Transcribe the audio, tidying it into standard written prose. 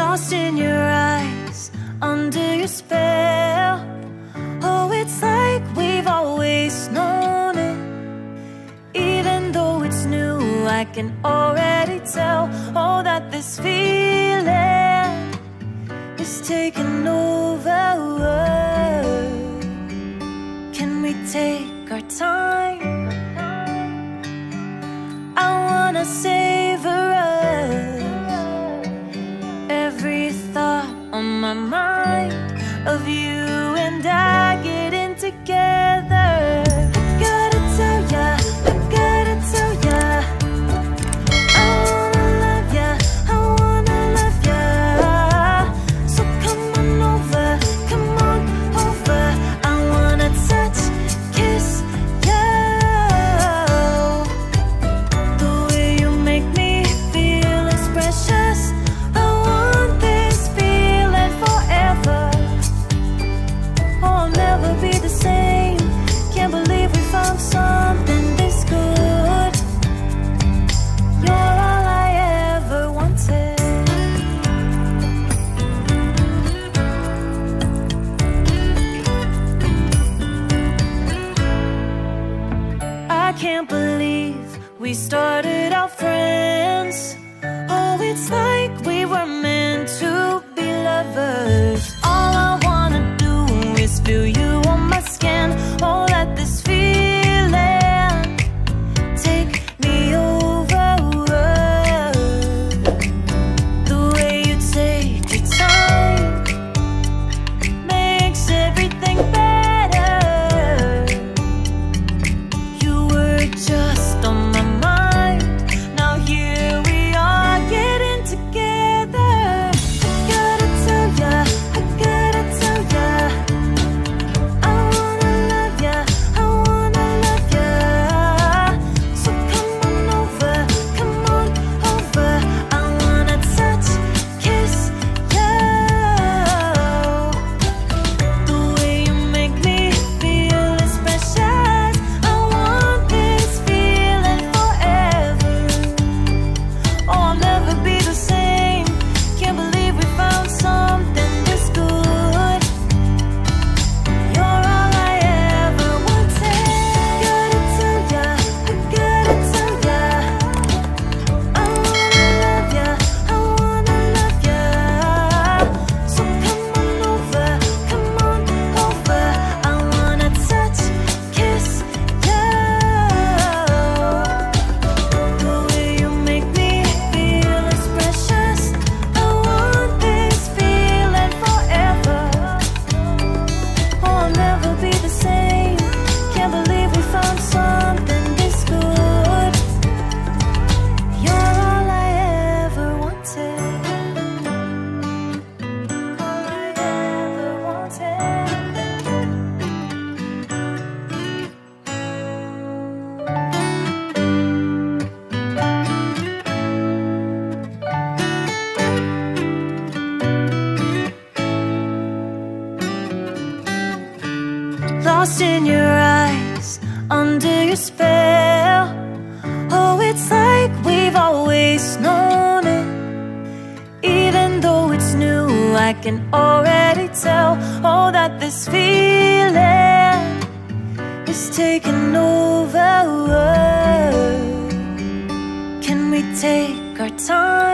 Lost in your eyes, under your spell. Oh, it's like we've always known it. Even though it's new, I can already tell. Oh, that this feeling is taking over. Can we take our time? I wanna savor us. Every thought on my mind of you and I getting together. I gotta tell ya, I gotta tell ya, I wanna love ya, I wanna love ya. So come on over, come on over. I wanna touch, kiss ya. The way you make me feel is precious. I want this feeling forever. Oh, I'll never be the same. Can't believe we found something this good. You're all I ever wanted. I can't believe we started out friends. Oh, it's like we were meant to be lovers. All I wanna do is feel you on my skin. Oh, let this feeling take me over. The way you take your time makes everything better. You were just on my mind. Now here we are getting together. I gotta tell ya, I gotta tell ya, I wanna love ya, I wanna love ya. So come on over, come on over. I wanna touch, kiss ya. The way you make me feel is precious. I want this feeling forever. Oh, I'll never be the same. Can't believe we found something this good. You're all I ever wanted. Gotta tell ya, I gotta tell ya, I wanna love ya, I wanna love ya. So come on over, come on over. I wanna touch, kiss ya. The way you make me feel is precious. I want this feeling forever. Oh, I'll never be the same. Can't believe we found something this good. You're all I ever wanted. All I ever wanted. Lost in your eyes, under your spell. Oh, it's like we've always known it. Even though it's new, I can already tell. Oh, that this feeling is taking over. Can we take our time?